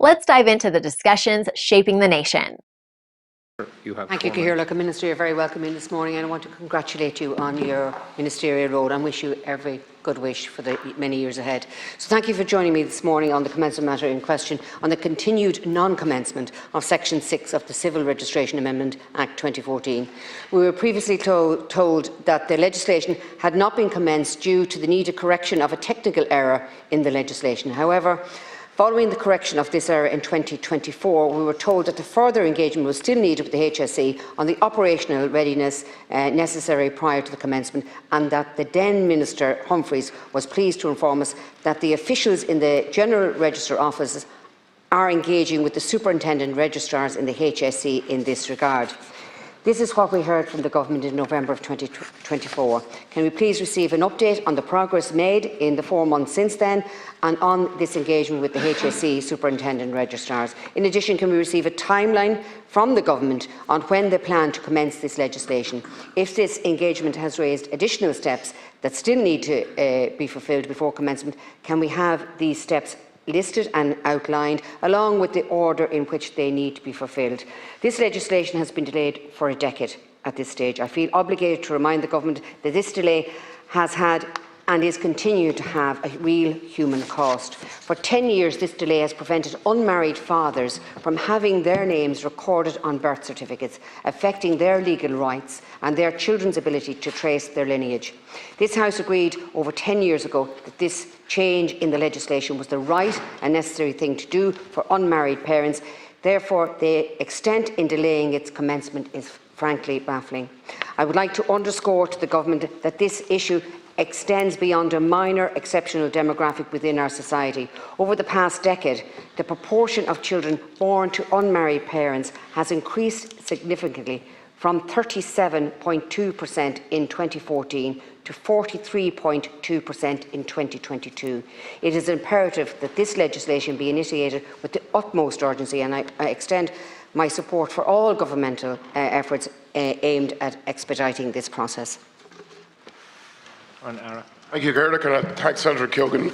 Let's dive into the discussions shaping the nation. Thank you, Cahill. Minister, you're very welcome in this morning, and I want to congratulate you on your ministerial road and wish you every good wish for the many years ahead. So thank you for joining me this morning on the commencement matter in question on the continued non-commencement of Section 6 of the Civil Registration Amendment Act 2014. We were previously told that the legislation had not been commenced due to the needed correction of a technical error in the legislation. However, following the correction of this error in 2024, we were told that the further engagement was still needed with the HSE on the operational readiness necessary prior to the commencement, and that the then Minister Humphreys was pleased to inform us that the officials in the General Register offices are engaging with the Superintendent Registrars in the HSE in this regard. This is what we heard from the Government in November of 2024. Can we please receive an update on the progress made in the 4 months since then and on this engagement with the HSE Superintendent Registrars? In addition, can we receive a timeline from the Government on when they plan to commence this legislation? If this engagement has raised additional steps that still need to be fulfilled before commencement, can we have these steps listed and outlined, along with the order in which they need to be fulfilled? This legislation has been delayed for a decade at this stage. I feel obligated to remind the Government that this delay has had and is continuing to have a real human cost. For 10 years, this delay has prevented unmarried fathers from having their names recorded on birth certificates, affecting their legal rights and their children's ability to trace their lineage. This House agreed over 10 years ago that this change in the legislation was the right and necessary thing to do for unmarried parents. Therefore, the extent in delaying its commencement is frankly baffling. I would like to underscore to the Government that this issue extends beyond a minor exceptional demographic within our society. Over the past decade, the proportion of children born to unmarried parents has increased significantly from 37.2% in 2014 to 43.2% in 2022. It is imperative that this legislation be initiated with the utmost urgency, and I extend my support for all governmental efforts aimed at expediting this process. Thank you, Gerda. Can I thank Senator Keogan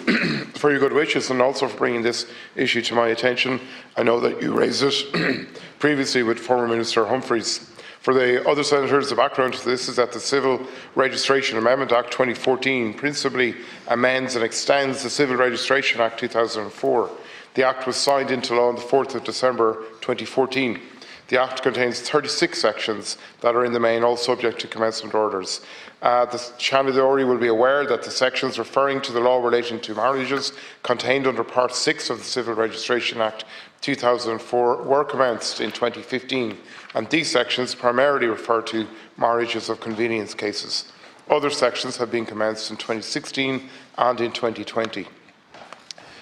for your good wishes and also for bringing this issue to my attention. I know that you raised it previously with former Minister Humphreys. For the other senators, the background to this is that the Civil Registration Amendment Act 2014 principally amends and extends the Civil Registration Act 2004. The Act was signed into law on the 4th of December 2014. The Act contains 36 sections that are in the main all subject to commencement orders. The Shanadori will be aware that the sections referring to the law relating to marriages contained under Part 6 of the Civil Registration Act 2004 were commenced in 2015, and these sections primarily refer to marriages of convenience cases. Other sections have been commenced in 2016 and in 2020.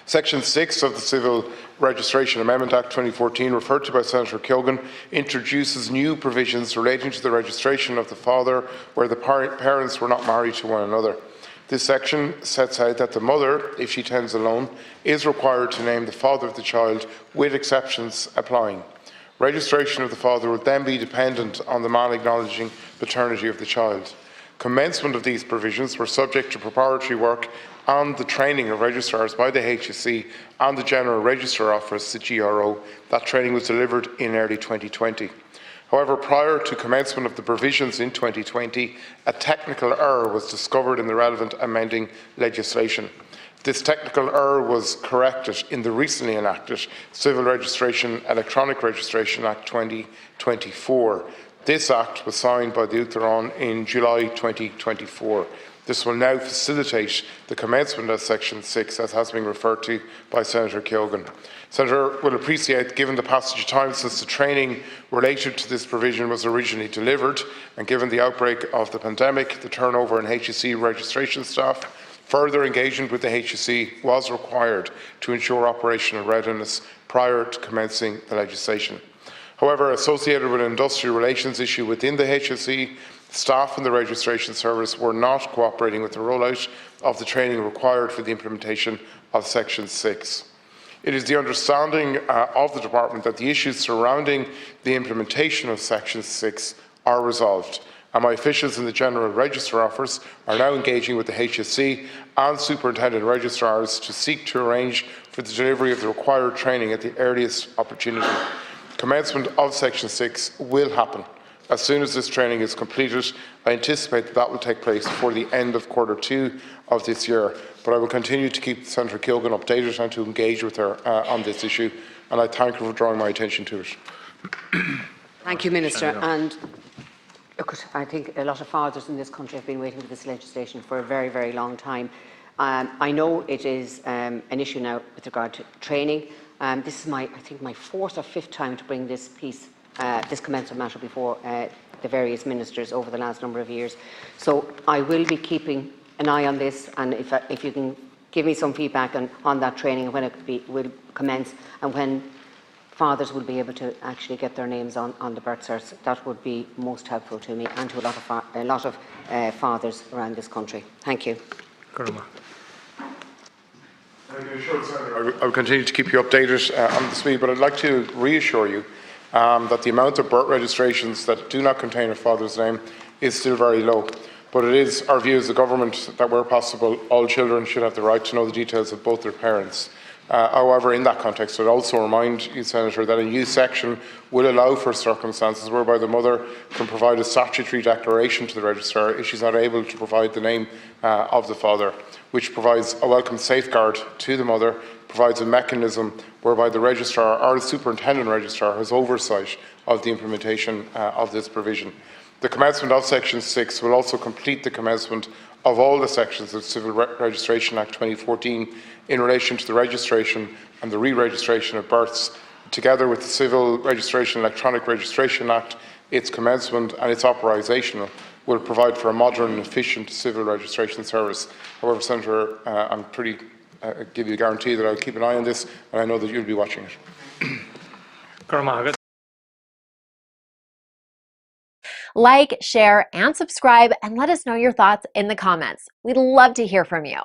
Section 6 of the Civil Registration Amendment Act 2014, referred to by Senator Keogan, introduces new provisions relating to the registration of the father where the parents were not married to one another. This section sets out that the mother, if she tends alone, is required to name the father of the child, with exceptions applying. Registration of the father will then be dependent on the man acknowledging paternity of the child. Commencement of these provisions were subject to preparatory work and the training of registrars by the HSE and the General Register Office, the GRO. That training was delivered in early 2020. However, prior to commencement of the provisions in 2020, a technical error was discovered in the relevant amending legislation. This technical error was corrected in the recently enacted Civil Registration Electronic Registration Act 2024. This Act was signed by the Uachtaráin in July 2024. This will now facilitate the commencement of Section 6, as has been referred to by Senator Keogan. Senator will appreciate, given the passage of time since the training related to this provision was originally delivered, and given the outbreak of the pandemic, the turnover in HSE registration staff, further engagement with the HSE was required to ensure operational readiness prior to commencing the legislation. However, associated with an industrial relations issue within the HSE, staff in the registration service were not cooperating with the rollout of the training required for the implementation of Section 6. It is the understanding of the Department that the issues surrounding the implementation of Section 6 are resolved, and my officials in the General Register Office are now engaging with the HSE and Superintendent Registrars to seek to arrange for the delivery of the required training at the earliest opportunity. Commencement of Section 6 will happen. As soon as this training is completed, I anticipate that will take place before the end of Q2 of this year. But I will continue to keep Senator Keogan updated and to engage with her on this issue, and I thank her for drawing my attention to it. Thank you, Minister. And look, I think a lot of fathers in this country have been waiting for this legislation for a very, very long time. I know it is an issue now with regard to training. This is I think my fourth or fifth time to bring this this commencement matter before the various ministers over the last number of years. So I will be keeping an eye on this, and if you can give me some feedback on that training and when it will commence and when fathers will be able to actually get their names on the birth certs, that would be most helpful to me and to a lot of fathers around this country. Thank you. I will continue to keep you updated on the speed, but I'd like to reassure you that the amount of birth registrations that do not contain a father's name is still very low. But it is our view as a government that where possible, all children should have the right to know the details of both their parents. However, in that context, I'd also remind you, Senator, that a new section will allow for circumstances whereby the mother can provide a statutory declaration to the registrar if she's not able to provide the name of the father, which provides a welcome safeguard to the mother, provides a mechanism whereby the registrar or the superintendent registrar has oversight of the implementation of this provision. The commencement of Section 6 will also complete the commencement of all the sections of the Civil Registration Act 2014 in relation to the registration and the re-registration of births, together with the Civil Registration Electronic Registration Act. Its commencement and its authorisation will provide for a modern and efficient civil registration service. However, Senator, I'm pretty give you a guarantee that I'll keep an eye on this, and I know that you'll be watching it. Like, share, and subscribe, and let us know your thoughts in the comments. We'd love to hear from you.